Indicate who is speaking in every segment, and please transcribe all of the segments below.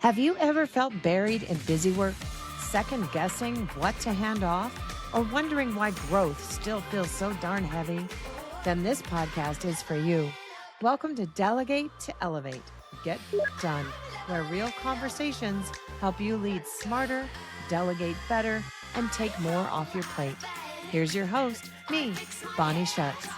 Speaker 1: Have you ever felt buried in busy work, second guessing what to hand off, or wondering why growth still feels so darn heavy? Then this podcast is for you. Welcome to Delegate to Elevate. Get done, where real conversations help you lead smarter, delegate better, and take more off your plate. Here's your host, me, Bonnie Schutz.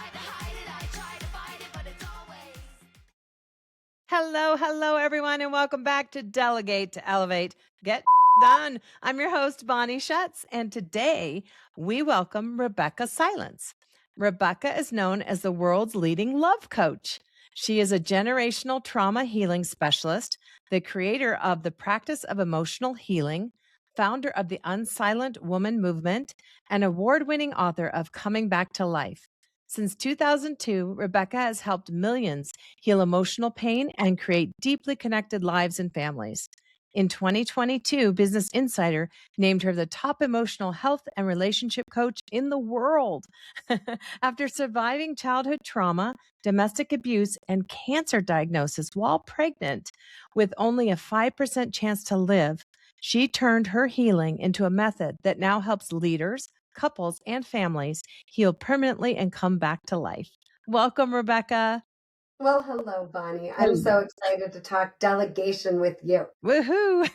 Speaker 1: Hello, everyone, and welcome back to Delegate to Elevate. Get done. I'm your host, Bonnie Schutz, and today we welcome Rebeccah Silence. Rebeccah is known as the world's leading love coach. She is a generational trauma healing specialist, the creator of the practice of emotional healing, founder of the Unsilent Woman movement, and award-winning author of Coming Back to Life. Since 2002, Rebeccah has helped millions heal emotional pain and create deeply connected lives and families. In 2022, Business Insider named her the top emotional health and relationship coach in the world. After surviving childhood trauma, domestic abuse, and cancer diagnosis while pregnant, with only a 5% chance to live, she turned her healing into a method that now helps leaders, couples, and families heal permanently and come back to life. Welcome, Rebeccah.
Speaker 2: Well, hello, Bonnie. I'm so excited to talk delegation with you.
Speaker 1: Woohoo!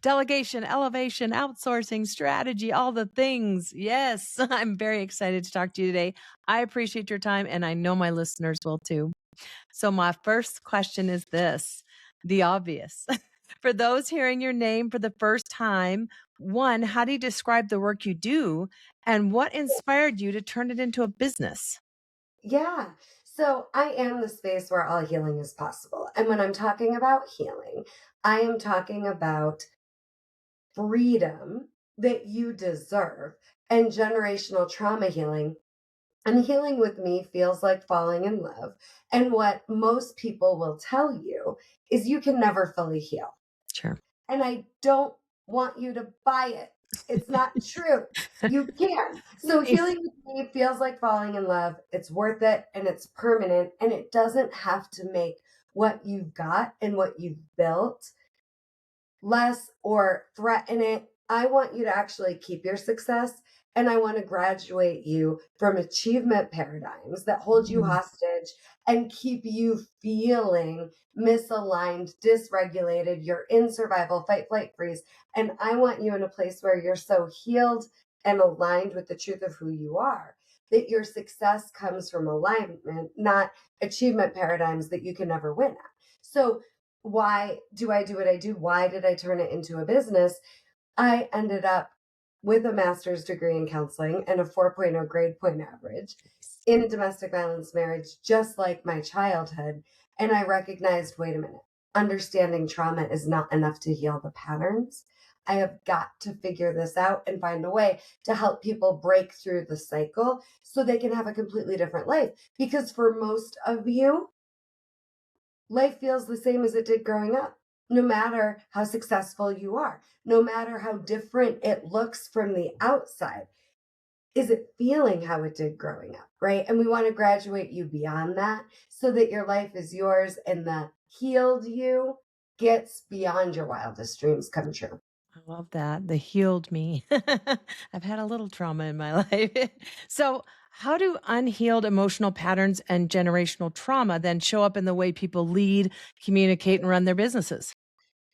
Speaker 1: Delegation, elevation, outsourcing, strategy, all the things. Yes, I'm very excited to talk to you today. I appreciate your time, and I know my listeners will too. So my first question is this, the obvious. For those hearing your name for the first time, one, how do you describe the work you do, and what inspired you to turn it into a business?
Speaker 2: Yeah. So I am the space where all healing is possible. And when I'm talking about healing, I am talking about freedom that you deserve and generational trauma healing. And healing with me feels like falling in love. And what most people will tell you is you can never fully heal.
Speaker 1: Sure.
Speaker 2: And I don't want you to buy it. It's not true. You can. So
Speaker 1: Nice.
Speaker 2: healing with me feels like falling in love. It's worth it and it's permanent and it doesn't have to make what you've got and what you've built less or threaten it. I want you to actually keep your success and I want to graduate you from achievement paradigms that hold you hostage and keep you feeling misaligned, dysregulated. You're in survival, fight, flight, freeze. And I want you in a place where you're so healed and aligned with the truth of who you are that your success comes from alignment, not achievement paradigms that you can never win at. So why do I do what I do? Why did I turn it into a business? I ended up with a master's degree in counseling and a 4.0 grade point average in a domestic violence marriage, just like my childhood. And I recognized, wait a minute, understanding trauma is not enough to heal the patterns. I have got to figure this out and find a way to help people break through the cycle so they can have a completely different life. Because for most of you, life feels the same as it did growing up, no matter how successful you are, no matter how different it looks from the outside. Is it feeling how it did growing up, right? And we want to graduate you beyond that so that your life is yours and the healed you gets beyond your wildest dreams come true.
Speaker 1: I love that. The healed me. I've had a little trauma in my life. So, how do unhealed emotional patterns and generational trauma then show up in the way people lead, communicate, and run their businesses?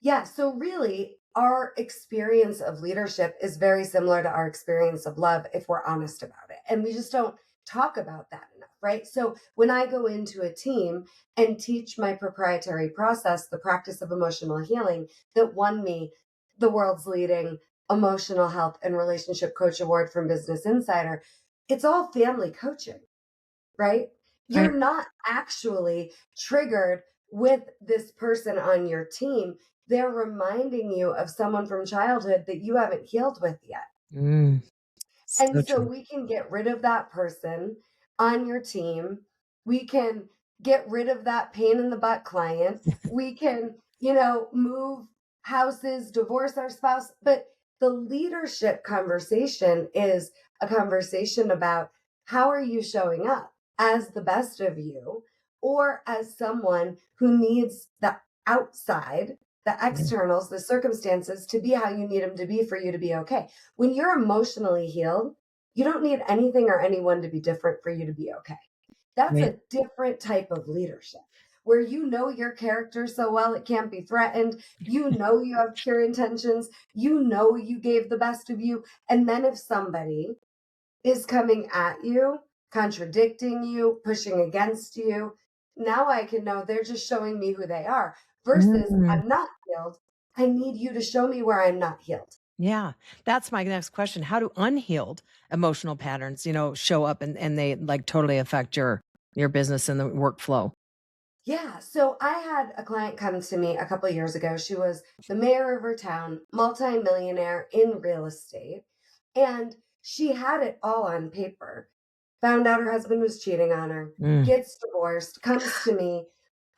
Speaker 2: Yeah, so really, our experience of leadership is very similar to our experience of love if we're honest about it. And we just don't talk about that enough, right? So when I go into a team and teach my proprietary process, the practice of emotional healing that won me the world's leading emotional health and relationship coach award from Business Insider, it's all family coaching, right?
Speaker 1: Right.
Speaker 2: You're not actually triggered with this person on your team. They're reminding you of someone from childhood that you haven't healed with yet. And
Speaker 1: So
Speaker 2: so
Speaker 1: true.
Speaker 2: we can get rid of that person on your team. We can get rid of that pain in the butt client. We can, move houses, divorce our spouse. But the leadership conversation is a conversation about how are you showing up as the best of you or as someone who needs the outside the externals, the circumstances to be how you need them to be for you to be okay. When you're emotionally healed, you don't need anything or anyone to be different for you to be okay. That's
Speaker 1: Right.
Speaker 2: a different type of leadership where you know your character so well it can't be threatened. You know you have pure intentions. You know you gave the best of you. And then if somebody is coming at you, contradicting you, pushing against you, now I can know they're just showing me who they are versus
Speaker 1: Mm.
Speaker 2: I'm not healed. I need you to show me where I'm not healed.
Speaker 1: Yeah. That's my next question. How do unhealed emotional patterns, show up and they like totally affect your business and the workflow?
Speaker 2: Yeah. So I had a client come to me a couple of years ago. She was the mayor of her town, multimillionaire in real estate, and she had it all on paper. Found out her husband was cheating on her,
Speaker 1: Mm.
Speaker 2: gets divorced, comes to me.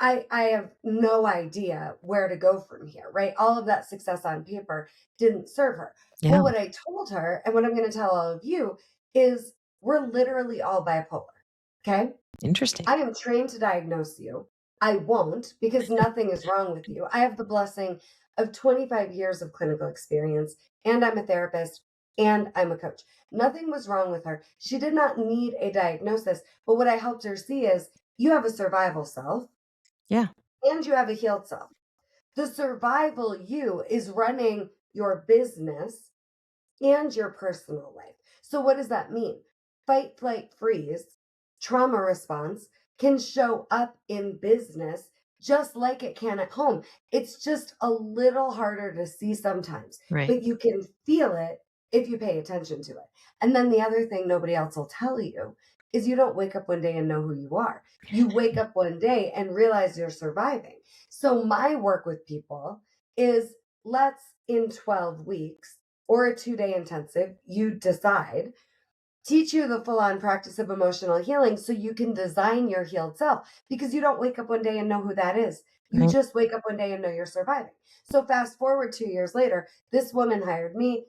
Speaker 2: I have no idea where to go from here, right? All of that success on paper didn't serve her.
Speaker 1: Yeah.
Speaker 2: Well, what I told her and what I'm going to tell all of you is we're literally all bipolar. Okay?
Speaker 1: Interesting.
Speaker 2: I am trained to diagnose you. I won't because nothing is wrong with you. I have the blessing of 25 years of clinical experience, and I'm a therapist and I'm a coach. Nothing was wrong with her. She did not need a diagnosis. But what I helped her see is you have a survival self
Speaker 1: Yeah.
Speaker 2: and you have a healed self. The survival you is running your business and your personal life. So, what does that mean? Fight, flight, freeze, trauma response can show up in business just like it can at home. It's just a little harder to see sometimes,
Speaker 1: Right.
Speaker 2: but you can feel it if you pay attention to it. And then the other thing nobody else will tell you is you don't wake up one day and know who you are. You wake up one day and realize you're surviving. So, my work with people is let's in 12 weeks or a 2-day intensive, you decide, teach you the full on practice of emotional healing so you can design your healed self because you don't wake up one day and know who that is. You
Speaker 1: Right.
Speaker 2: just wake up one day and know you're surviving. So, fast forward 2 years later, this woman hired me.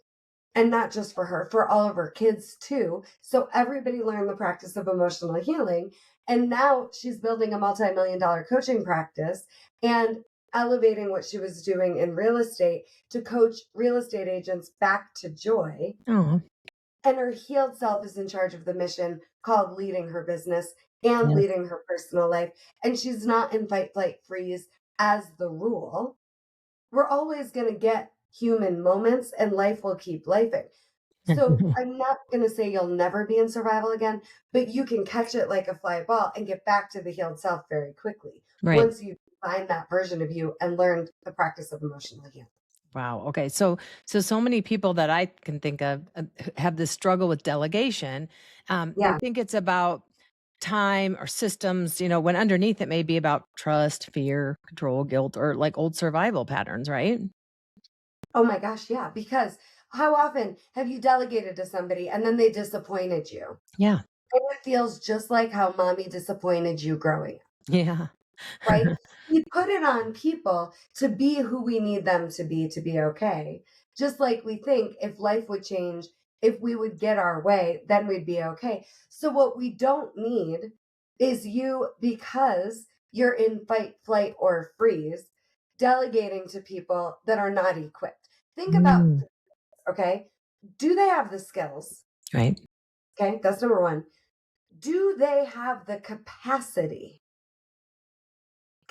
Speaker 2: And not just for her, for all of her kids too. So everybody learned the practice of emotional healing. And now she's building a multi-million-dollar coaching practice and elevating what she was doing in real estate to coach real estate agents back to joy.
Speaker 1: Oh,
Speaker 2: And her healed self is in charge of the mission called leading her business and
Speaker 1: yeah.
Speaker 2: leading her personal life. And she's not in fight, flight, freeze as the rule. We're always going to get human moments and life will keep lifing. So I'm not going to say you'll never be in survival again, but you can catch it like a fly ball and get back to the healed self very quickly
Speaker 1: Right.
Speaker 2: once you find that version of you and learned the practice of emotional healing.
Speaker 1: Wow. Okay. So many people that I can think of have this struggle with delegation. They
Speaker 2: Yeah.
Speaker 1: think it's about time or systems, when underneath it may be about trust, fear, control, guilt, or like old survival patterns, right?
Speaker 2: Oh my gosh. Yeah. Because how often have you delegated to somebody and then they disappointed you?
Speaker 1: Yeah.
Speaker 2: And it feels just like how mommy disappointed you growing up.
Speaker 1: Yeah.
Speaker 2: Right? We put it on people to be who we need them to be okay. Just like we think if life would change, if we would get our way, then we'd be okay. So, what we don't need is you, because you're in fight, flight, or freeze, delegating to people that are not equipped. Think about,
Speaker 1: Mm.
Speaker 2: okay, do they have the skills?
Speaker 1: Right.
Speaker 2: Okay, that's number one. Do they have the capacity?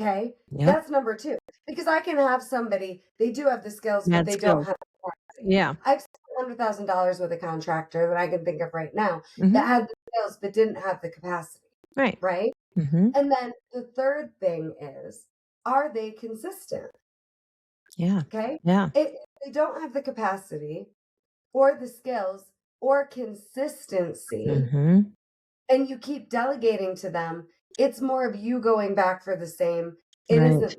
Speaker 2: Okay,
Speaker 1: Yep.
Speaker 2: that's number 2, because I can have somebody, they do have the skills, but
Speaker 1: Mad
Speaker 2: they don't
Speaker 1: skills.
Speaker 2: have the capacity.
Speaker 1: Yeah.
Speaker 2: I've spent $100,000 with a contractor that I can think of right now
Speaker 1: Hmm.
Speaker 2: that had the skills but didn't have the capacity,
Speaker 1: Right.
Speaker 2: right?
Speaker 1: Hmm.
Speaker 2: And then the third thing is, are they consistent?
Speaker 1: Yeah.
Speaker 2: Okay?
Speaker 1: Yeah.
Speaker 2: If they don't have the capacity or the skills or consistency,
Speaker 1: Hmm.
Speaker 2: and you keep delegating to them, it's more of you going back for the same. It
Speaker 1: Right.
Speaker 2: isn't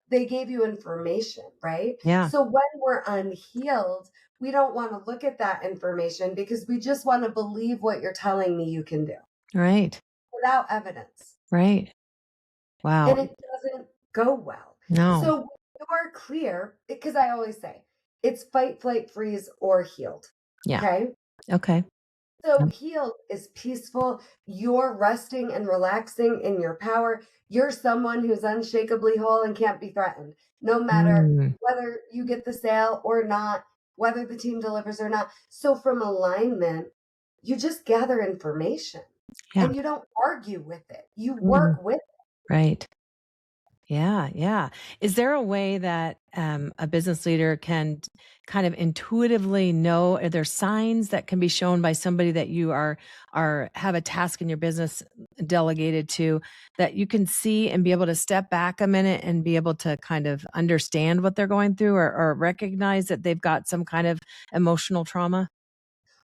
Speaker 2: they gave you information, right?
Speaker 1: Yeah.
Speaker 2: So when we're unhealed, we don't want to look at that information because we just want to believe what you're telling me you can do
Speaker 1: Right.
Speaker 2: without evidence.
Speaker 1: Right. Wow.
Speaker 2: And it doesn't go well.
Speaker 1: No.
Speaker 2: So when you're clear, because I always say it's fight, flight, freeze, or healed.
Speaker 1: Yeah.
Speaker 2: Okay.
Speaker 1: Okay.
Speaker 2: So
Speaker 1: Yeah.
Speaker 2: healed is peaceful. You're resting and relaxing in your power. You're someone who's unshakably whole and can't be threatened, no matter
Speaker 1: Mm,
Speaker 2: whether you get the sale or not, whether the team delivers or not. So from alignment, you just gather information
Speaker 1: yeah.
Speaker 2: and you don't argue with it. You
Speaker 1: Mm,
Speaker 2: work with it.
Speaker 1: right. Yeah, yeah. Is there a way that a business leader can kind of intuitively know? Are there signs that can be shown by somebody that you are have a task in your business delegated to, that you can see and be able to step back a minute and be able to kind of understand what they're going through, or recognize that they've got some kind of emotional trauma?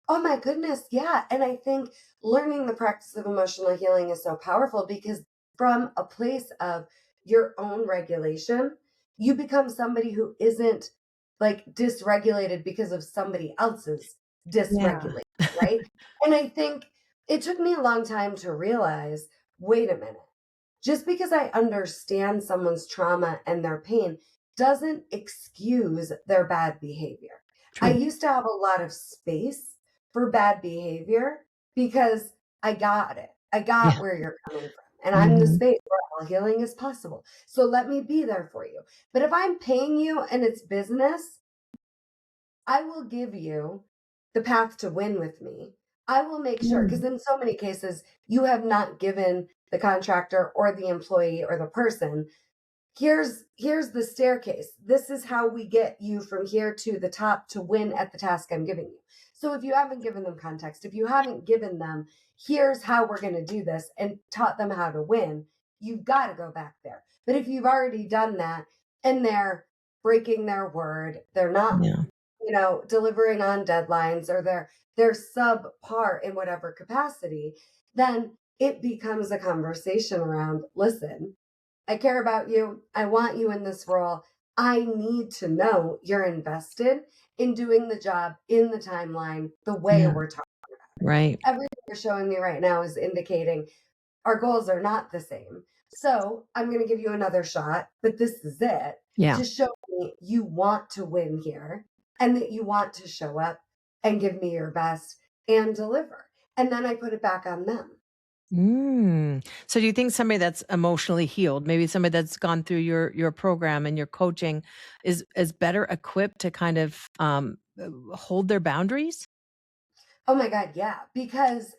Speaker 2: Oh my goodness, yeah, and I think learning the practice of emotional healing is so powerful because from a place of your own regulation, you become somebody who isn't, like, dysregulated because of somebody else's
Speaker 1: Yeah.
Speaker 2: dysregulation, right? And I think it took me a long time to realize, wait a minute, just because I understand someone's trauma and their pain doesn't excuse their bad behavior. I
Speaker 1: True.
Speaker 2: used to have a lot of space for bad behavior because I got it. I got
Speaker 1: Yeah.
Speaker 2: where you're coming from. And I'm the
Speaker 1: Mhm.
Speaker 2: space where all healing is possible. So let me be there for you. But if I'm paying you and it's business, I will give you the path to win with me. I will make sure, because
Speaker 1: Mm.
Speaker 2: in so many cases, you have not given the contractor or the employee or the person, here's the staircase. This is how we get you from here to the top to win at the task I'm giving you. So if you haven't given them context, if you haven't given them, here's how we're going to do this and taught them how to win, you've got to go back there. But if you've already done that and they're breaking their word, they're not,
Speaker 1: Yeah.
Speaker 2: delivering on deadlines, or they're subpar in whatever capacity, then it becomes a conversation around, listen, I care about you. I want you in this role. I need to know you're invested in doing the job in the timeline the way
Speaker 1: Yeah.
Speaker 2: we're talking about it.
Speaker 1: Right.
Speaker 2: Everything you're showing me right now is indicating our goals are not the same. So I'm going to give you another shot, but this is it,
Speaker 1: Yeah.
Speaker 2: to show me you want to win here and that you want to show up and give me your best and deliver. And then I put it back on them.
Speaker 1: So do you think somebody that's emotionally healed, maybe somebody that's gone through your program and your coaching, is better equipped to kind of hold their boundaries?
Speaker 2: Oh my God, yeah. Because,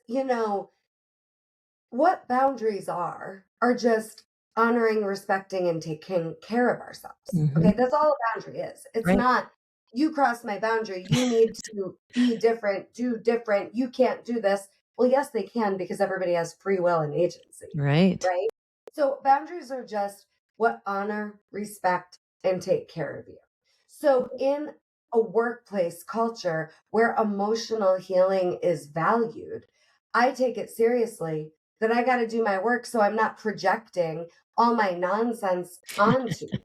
Speaker 2: what boundaries are just honoring, respecting, and taking care of ourselves.
Speaker 1: Hmm.
Speaker 2: Okay, that's all a boundary is. It's
Speaker 1: Right.
Speaker 2: not, you cross my boundary, you need to be different, do different, you can't do this. Well, yes, they can because everybody has free will and agency,
Speaker 1: Right.
Speaker 2: right? So boundaries are just what honor, respect, and take care of you. So in a workplace culture where emotional healing is valued, I take it seriously that I got to do my work so I'm not projecting all my nonsense onto you.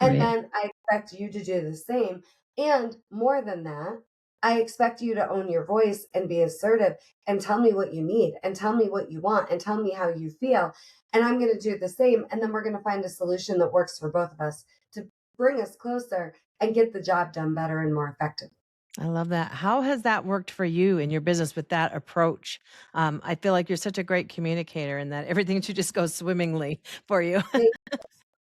Speaker 2: And
Speaker 1: Right.
Speaker 2: then I expect you to do the same. And more than that, I expect you to own your voice and be assertive and tell me what you need and tell me what you want and tell me how you feel. And I'm going to do the same. And then we're going to find a solution that works for both of us to bring us closer and get the job done better and more effectively.
Speaker 1: I love that. How has that worked for you in your business with that approach? I feel like you're such a great communicator, and that everything should just go swimmingly for you.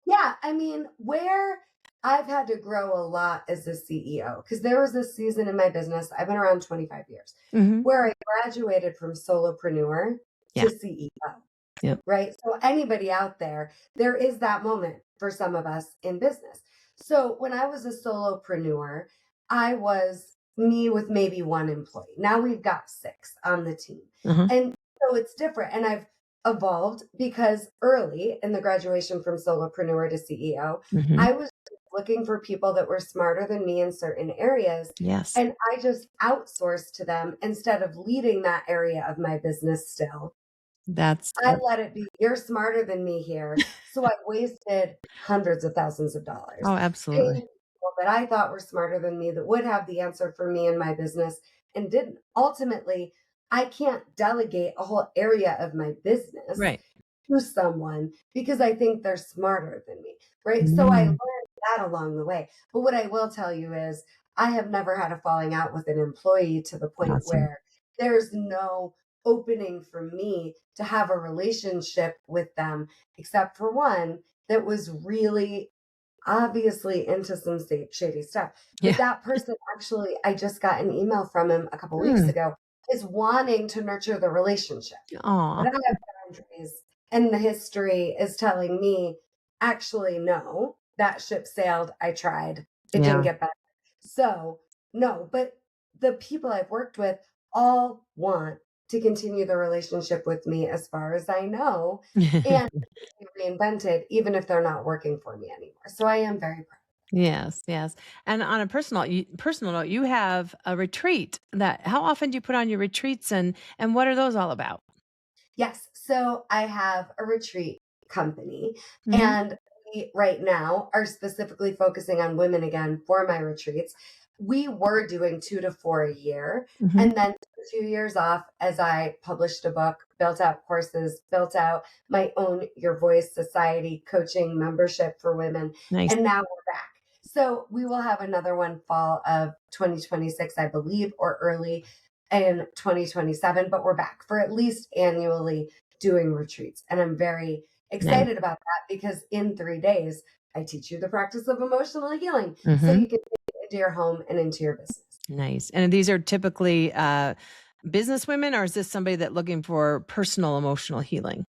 Speaker 2: Yeah, I mean, where I've had to grow a lot as a CEO, because there was this season in my business, I've been around 25 years,
Speaker 1: Hmm.
Speaker 2: where I graduated from solopreneur
Speaker 1: Yeah.
Speaker 2: to CEO,
Speaker 1: Yep.
Speaker 2: right? So anybody out there is that moment for some of us in business. So when I was a solopreneur, I was me with maybe one employee. Now we've got six on the team.
Speaker 1: Uh-huh.
Speaker 2: And so it's different. And I've evolved because early in the graduation from solopreneur to CEO,
Speaker 1: Hmm.
Speaker 2: I was looking for people that were smarter than me in certain areas.
Speaker 1: Yes.
Speaker 2: And I just outsourced to them instead of leading that area of my business still.
Speaker 1: That's
Speaker 2: I let it be, "You're smarter than me here." So I wasted hundreds of thousands of dollars
Speaker 1: oh,
Speaker 2: paying
Speaker 1: absolutely.
Speaker 2: people that I thought were smarter than me, that would have the answer for me in my business, and didn't. Ultimately, I can't delegate a whole area of my business
Speaker 1: Right.
Speaker 2: to someone because I think they're smarter than me, right? So I
Speaker 1: Mm.
Speaker 2: learned that along the way. But what I will tell you is I have never had a falling out with an employee to the point
Speaker 1: Awesome.
Speaker 2: where there's no opening for me to have a relationship with them, except for one that was really obviously into some shady stuff. But
Speaker 1: Yeah.
Speaker 2: that person actually, I just got an email from him a couple weeks
Speaker 1: Mm.
Speaker 2: ago, is wanting to nurture the relationship. But
Speaker 1: Aw.
Speaker 2: I have boundaries, and the history is telling me, actually, no, that ship sailed. I tried. It didn't
Speaker 1: Yeah.
Speaker 2: get better. So, no, but the people I've worked with all want to continue the relationship with me as far as I know and be reinvented, even if they're not working for me anymore. So I am very proud.
Speaker 1: Yes, yes. And on a personal note, you have a retreat that how often do you put on your retreats and what are those all about?
Speaker 2: Yes. So I have a retreat company,
Speaker 1: Mhm.
Speaker 2: and we right now are specifically focusing on women again for my retreats. We were doing 2 to 4 a year,
Speaker 1: Mhm.
Speaker 2: and then took a few years off as I published a book, built out courses, built out my own Your Voice Society coaching membership for women,
Speaker 1: Nice.
Speaker 2: and now we're back. So we will have another one fall of 2026, I believe, or early in 2027, but we're back for at least annually doing retreats. And I'm very
Speaker 1: Nice.
Speaker 2: excited about that because in 3 days, I teach you the practice of emotional healing so
Speaker 1: Mhm.
Speaker 2: you can take it into your home and into your business.
Speaker 1: Nice. And these are typically business women or is this somebody that looking for personal emotional healing?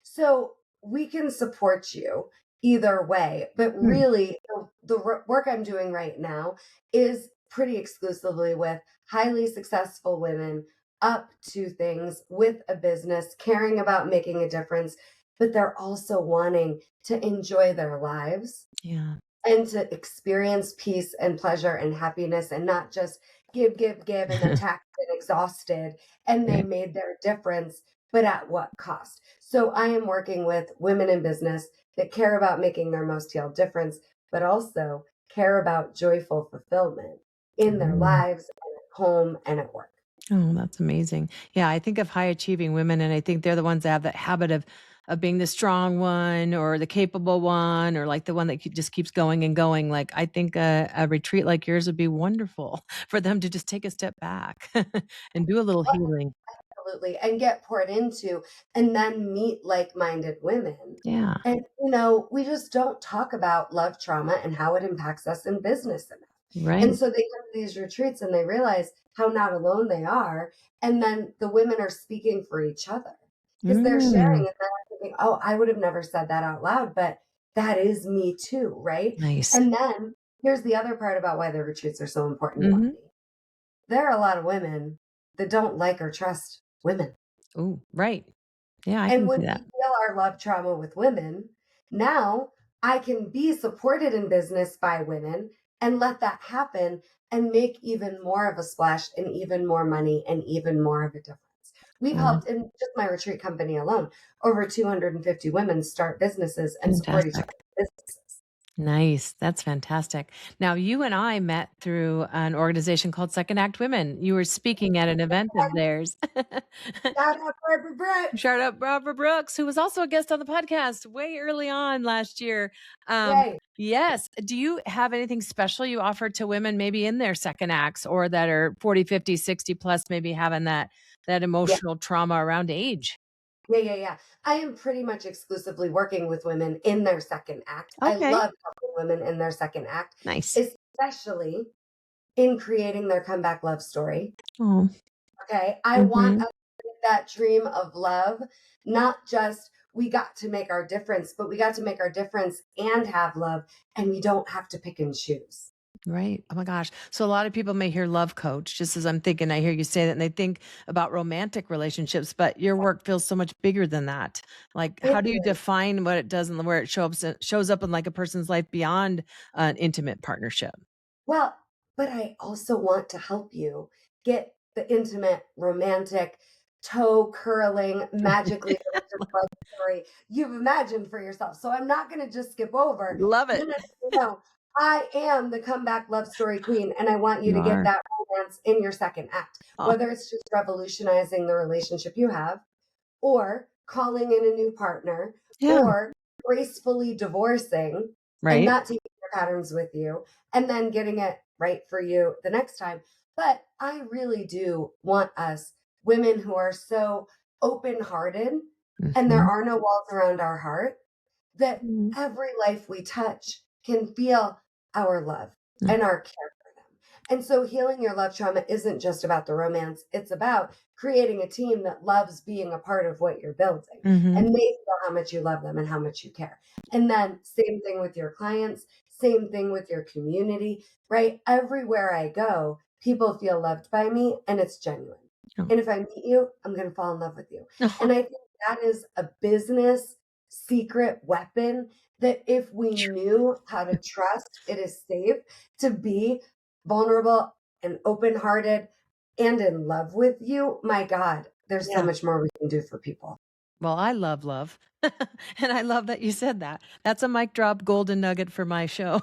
Speaker 2: So we can support you either way, but
Speaker 1: Hmm.
Speaker 2: really the work I'm doing right now is pretty exclusively with highly successful women up to things with a business, caring about making a difference, but they're also wanting to enjoy their lives
Speaker 1: Yeah.
Speaker 2: and to experience peace and pleasure and happiness and not just give, give, give, and they're taxed and exhausted and they
Speaker 1: Right.
Speaker 2: made their difference, but at what cost? So I am working with women in business that care about making their most healed difference, but also care about joyful fulfillment in their
Speaker 1: Mm.
Speaker 2: lives and at home and at work.
Speaker 1: Oh, that's amazing. Yeah, I think of high achieving women, and I think they're the ones that have that habit of being the strong one or the capable one or like the one that just keeps going and going. Like I think a retreat like yours would be wonderful for them to just take a step back and do a little healing.
Speaker 2: Absolutely, and get poured into, and then meet like-minded women.
Speaker 1: Yeah,
Speaker 2: And, we just don't talk about love trauma and how it impacts us in business enough. And
Speaker 1: right.
Speaker 2: so they come to these retreats and they realize how not alone they are, and then the women are speaking for each other because 'cause they're sharing,
Speaker 1: Mm,
Speaker 2: and then I'm thinking, "Oh, I would have never said that out loud, but that is me too," right?
Speaker 1: nice.
Speaker 2: And then here's the other part about why the retreats are so important,
Speaker 1: Hmm.
Speaker 2: Bonnie. There are a lot of women that don't like or trust women.
Speaker 1: Oh, right. Yeah, I
Speaker 2: And
Speaker 1: can
Speaker 2: when
Speaker 1: see that.
Speaker 2: we heal our love trauma with women, now I can be supported in business by women and let that happen and make even more of a splash and even more money and even more of a difference. We've
Speaker 1: Yeah,
Speaker 2: helped in just my retreat company alone, over 250 women start businesses and support each
Speaker 1: fantastic.
Speaker 2: other's businesses.
Speaker 1: Nice. That's fantastic. Now, you and I met through an organization called Second Act Women. You were speaking at an event of theirs.
Speaker 2: Shout out Barbara Brooks.
Speaker 1: Shout out Barbara Brooks, who was also a guest on the podcast way early on last year.
Speaker 2: Right.
Speaker 1: Yes. Do you have anything special you offer to women maybe in their second acts or that are 40, 50, 60 plus, maybe having that
Speaker 2: Yeah.
Speaker 1: emotional trauma around age?
Speaker 2: Yeah, yeah, yeah. I am pretty much exclusively working with women in their second act. I
Speaker 1: Okay.
Speaker 2: love helping women in their second act,
Speaker 1: Nice.
Speaker 2: especially in creating their comeback love story.
Speaker 1: Oh.
Speaker 2: Okay. I want
Speaker 1: Mhm.
Speaker 2: us to live that dream of love, not just we got to make our difference, but we got to make our difference and have love, and we don't have to pick and choose.
Speaker 1: Right. Oh my gosh. So a lot of people may hear love coach, just as I'm thinking, I hear you say that, and they think about romantic relationships, but your work feels so much bigger than that. Like, how
Speaker 2: It
Speaker 1: do you
Speaker 2: is.
Speaker 1: define what it does and where it shows up in like a person's life beyond an intimate partnership?
Speaker 2: Well, but I also want to help you get the intimate, romantic, toe curling, magically delicious love story you've imagined for yourself. So I'm not going to just skip over.
Speaker 1: Love
Speaker 2: No,
Speaker 1: it.
Speaker 2: no, no, no. I am the comeback love story queen, and I want you
Speaker 1: You
Speaker 2: to get
Speaker 1: are.
Speaker 2: that romance in your second act,
Speaker 1: Oh,
Speaker 2: whether it's just revolutionizing the relationship you have, or calling in a new partner,
Speaker 1: yeah.
Speaker 2: or gracefully divorcing and
Speaker 1: Right.
Speaker 2: not taking your patterns with you, and then getting it right for you the next time. But I really do want us, women who are so open hearted and there
Speaker 1: Mhm.
Speaker 2: are no walls around our heart, that
Speaker 1: Mhm.
Speaker 2: every life we touch can feel our love
Speaker 1: Mm.
Speaker 2: and our care for them. And so healing your love trauma isn't just about the romance, it's about creating a team that loves being a part of what you're building.
Speaker 1: Mhm.
Speaker 2: And they feel how much you love them and how much you care. And then same thing with your clients, same thing with your community, right? Everywhere I go, people feel loved by me and it's genuine.
Speaker 1: Oh.
Speaker 2: And if I meet you, I'm going to fall in love with you. And I think that is a business secret weapon that if we knew how to trust, it is safe to be vulnerable and open hearted and in love with you. My God, there's so
Speaker 1: Yeah.
Speaker 2: much more we can do for people.
Speaker 1: Well, I love love. And I love that you said that. That's a mic drop golden nugget for my show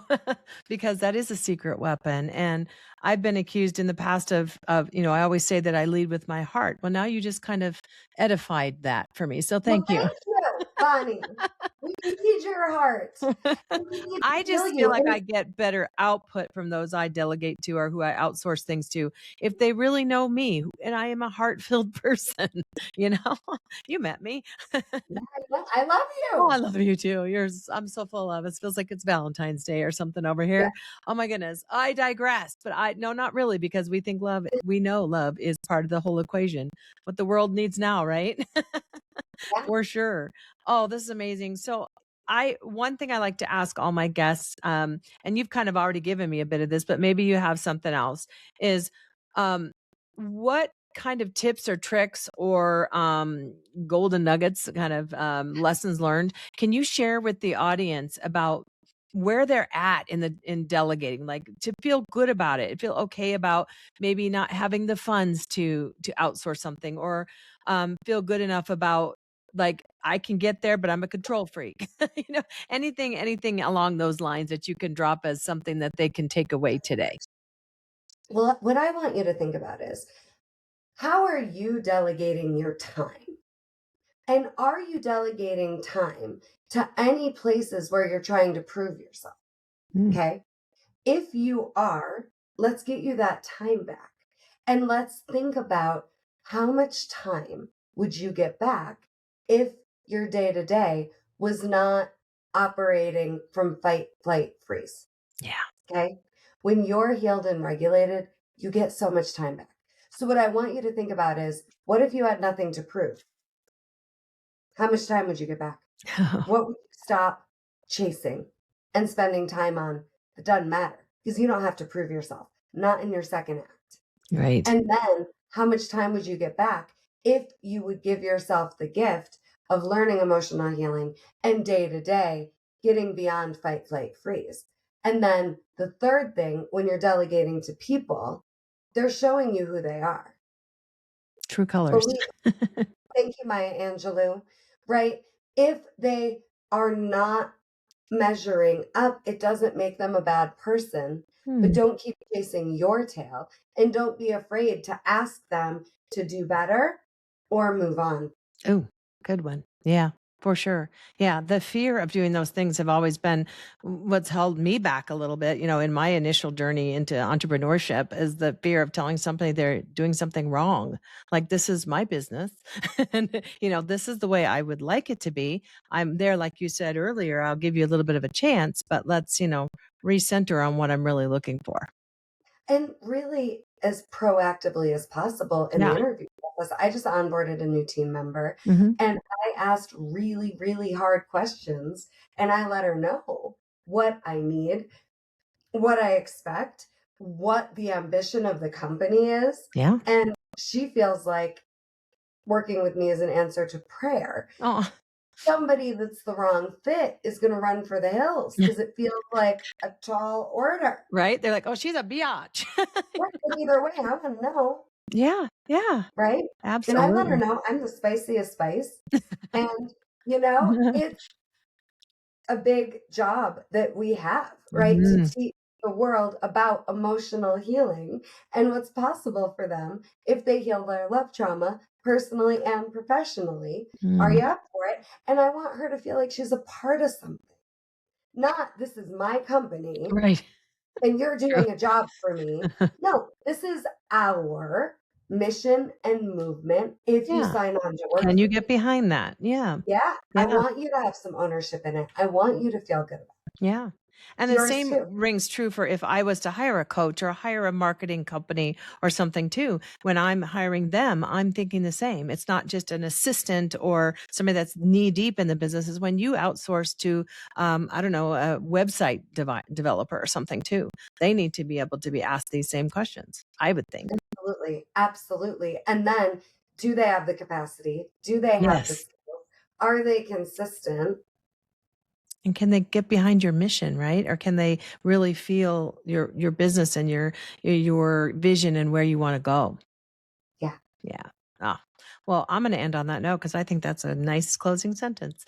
Speaker 1: because that is a secret weapon. And I've been accused in the past of, I always say that I lead with my heart. Well, now you just kind of edified that for me. So
Speaker 2: Well,
Speaker 1: thank you.
Speaker 2: thank you, Bonnie. We need your heart and we need to
Speaker 1: I
Speaker 2: feel
Speaker 1: just feel
Speaker 2: you.
Speaker 1: like
Speaker 2: And
Speaker 1: I get better output from those I delegate to or who I outsource things to if they really know me and I am a heart-filled person, you know? You met me.
Speaker 2: yeah, I love
Speaker 1: Oh, I
Speaker 2: you.
Speaker 1: love you too. I'm so full of it. Feels like it's Valentine's Day or something over
Speaker 2: Yeah,
Speaker 1: here. Oh my goodness. I digress, but no, not really, because we know love is part of the whole equation. What the world needs now, right?
Speaker 2: yeah.
Speaker 1: For sure. Oh, this is amazing. So one thing I like to ask all my guests, and you've kind of already given me a bit of this, but maybe you have something else, is um, what kind of tips or tricks or golden nuggets, kind of lessons learned, can you share with the audience about where they're at in delegating, like to feel good about it, feel okay about maybe not having the funds to outsource something, or feel good enough about, like, I can get there, but I'm a control freak. Anything along those lines that you can drop as something that they can take away today.
Speaker 2: Well, what I want you to think about is how are you delegating your time? And are you delegating time to any places where you're trying to prove yourself?
Speaker 1: Mm,
Speaker 2: Okay. If you are, let's get you that time back. And let's think about how much time would you get back if your day to day was not operating from fight, flight, freeze.
Speaker 1: yeah.
Speaker 2: Okay. When you're healed and regulated, you get so much time back. So, what I want you to think about is what if you had nothing to prove? How much time would you get back? What would you stop chasing and spending time on that doesn't matter because you don't have to prove yourself, not in your second act.
Speaker 1: Right.
Speaker 2: And then how much time would you get back if you would give yourself the gift of learning emotional healing and day to day getting beyond fight, flight, freeze? And then the third thing, when you're delegating to people, they're showing you who they are.
Speaker 1: True colors.
Speaker 2: Believe, thank you, Maya Angelou, right? If they are not measuring up, it doesn't make them a bad person, but
Speaker 1: Hmm.
Speaker 2: don't keep chasing your tail and don't be afraid to ask them to do better or move on.
Speaker 1: Oh, good one. Yeah, for sure. Yeah, the fear of doing those things have always been what's held me back a little bit, in my initial journey into entrepreneurship, is the fear of telling somebody they're doing something wrong. Like, this is my business and this is the way I would like it to be. I'm there, like you said earlier, I'll give you a little bit of a chance, but let's, recenter on what I'm really looking for.
Speaker 2: And really, as proactively as possible in the
Speaker 1: Yeah.
Speaker 2: interview process, I just onboarded a new team member
Speaker 1: Hmm.
Speaker 2: and I asked really, really hard questions and I let her know what I need, what I expect, what the ambition of the company is.
Speaker 1: Yeah.
Speaker 2: And she feels like working with me is an answer to prayer.
Speaker 1: Oh,
Speaker 2: Somebody that's the wrong fit is going to run for the hills because it feels like a tall order.
Speaker 1: right. They're like, oh, she's a biatch.
Speaker 2: Right, but either way, I want to know,
Speaker 1: Yeah. Yeah.
Speaker 2: right? And I let her
Speaker 1: Absolutely.
Speaker 2: know I'm the spiciest spice. And, it's a big job that we have, right? To
Speaker 1: Mhm.
Speaker 2: teach the world about emotional healing and what's possible for them if they heal their love trauma personally and professionally. Are
Speaker 1: Mm.
Speaker 2: you up for it? And I want her to feel like she's a part of something. Not this is my company
Speaker 1: Right.
Speaker 2: and you're
Speaker 1: True.
Speaker 2: doing a job for me. No, this is our mission and movement if you
Speaker 1: Yeah.
Speaker 2: sign on to work
Speaker 1: Can you
Speaker 2: for
Speaker 1: get
Speaker 2: me.
Speaker 1: behind that? Yeah.
Speaker 2: Yeah, I
Speaker 1: Yeah.
Speaker 2: want you to have some ownership in it. I want you to feel good about
Speaker 1: Yeah.
Speaker 2: it.
Speaker 1: And the
Speaker 2: Yours
Speaker 1: same
Speaker 2: too.
Speaker 1: rings true for if I was to hire a coach or hire a marketing company or something too. When I'm hiring them, I'm thinking the same. It's not just an assistant or somebody that's knee deep in the business. Is when you outsource to, I don't know, a website developer or something too. They need to be able to be asked these same questions, I would think.
Speaker 2: Absolutely, absolutely. And then, do they have the capacity? Do they have the
Speaker 1: Yes.
Speaker 2: skills? Are they consistent?
Speaker 1: And can they get behind your mission, right? Or can they really feel your business and your vision and where you want to go?
Speaker 2: Yeah.
Speaker 1: Yeah. Ah, well, I'm going to end on that note because I think that's a nice closing sentence.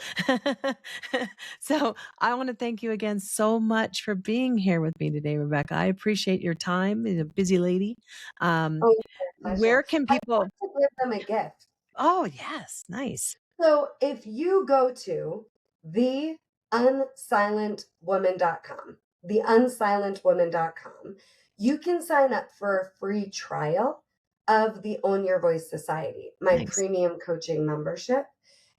Speaker 1: So I want to thank you again so much for being here with me today, Rebecca. I appreciate your time. You're a busy lady. Um,
Speaker 2: Oh, my pleasure.
Speaker 1: where can
Speaker 2: I
Speaker 1: people?
Speaker 2: want to give them a gift.
Speaker 1: Oh, yes. Nice.
Speaker 2: So if you go to theunsilentwoman.com, theunsilentwoman.com, you can sign up for a free trial of the Own Your Voice Society, my
Speaker 1: Nice.
Speaker 2: premium coaching membership.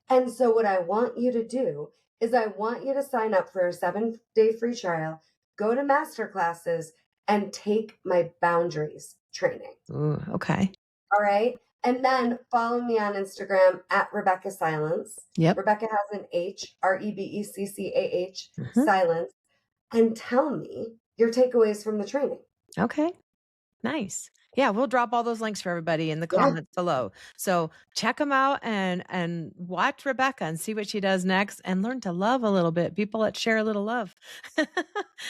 Speaker 2: And so what I want you to do is I want you to sign up for a 7-day free trial, go to master classes, and take my boundaries training.
Speaker 1: Ooh, okay.
Speaker 2: All right. And then follow me on Instagram at Rebeccah Silence.
Speaker 1: Yep.
Speaker 2: Rebecca has an H, REBECCAH,
Speaker 1: Mhm.
Speaker 2: silence. And tell me your takeaways from the training.
Speaker 1: Okay. Nice. Yeah, we'll drop all those links for everybody in the
Speaker 2: Yeah.
Speaker 1: comments below. So check them out and watch Rebecca and see what she does next and learn to love a little bit. People that share a little love.
Speaker 2: And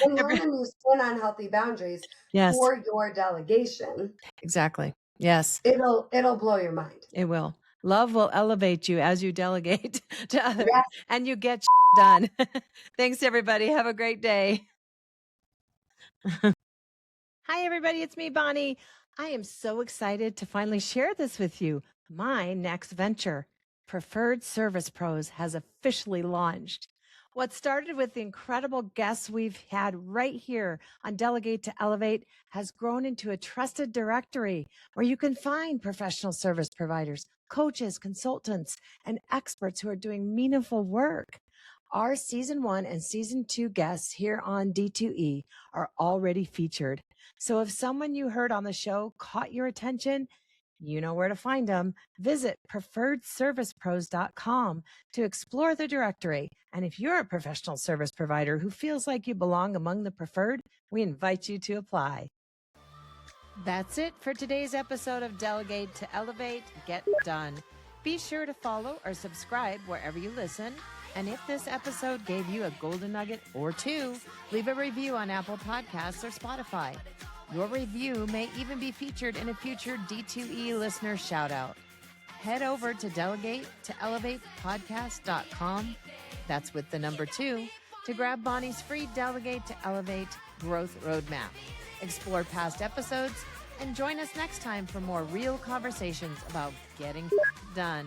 Speaker 2: learn
Speaker 1: Every-
Speaker 2: a new spin on healthy boundaries
Speaker 1: yes,
Speaker 2: for your delegation.
Speaker 1: exactly. Yes,
Speaker 2: It'll blow your mind.
Speaker 1: it will. Love will elevate you as you delegate to others
Speaker 2: Yes.
Speaker 1: and you get done. Thanks, everybody. Have a great day. Hi, everybody. It's me, Bonnie. I am so excited to finally share this with you. My next venture, Preferred Service Pros, has officially launched. What started with the incredible guests we've had right here on Delegate to Elevate has grown into a trusted directory where you can find professional service providers, coaches, consultants, and experts who are doing meaningful work. Our season 1 and season 2 guests here on D2E are already featured. So if someone you heard on the show caught your attention, you know where to find them. Visit preferredservicepros.com to explore the directory. And if you're a professional service provider who feels like you belong among the preferred, we invite you to apply. That's it for today's episode of Delegate to Elevate, Get Done. Be sure to follow or subscribe wherever you listen. And if this episode gave you a golden nugget or two, leave a review on Apple Podcasts or Spotify. Your review may even be featured in a future D2E listener shout out. Head over to Delegate to Elevate podcast.com. That's with the number 2 to grab Bonnie's free Delegate to Elevate growth roadmap. Explore past episodes and join us next time for more real conversations about getting done.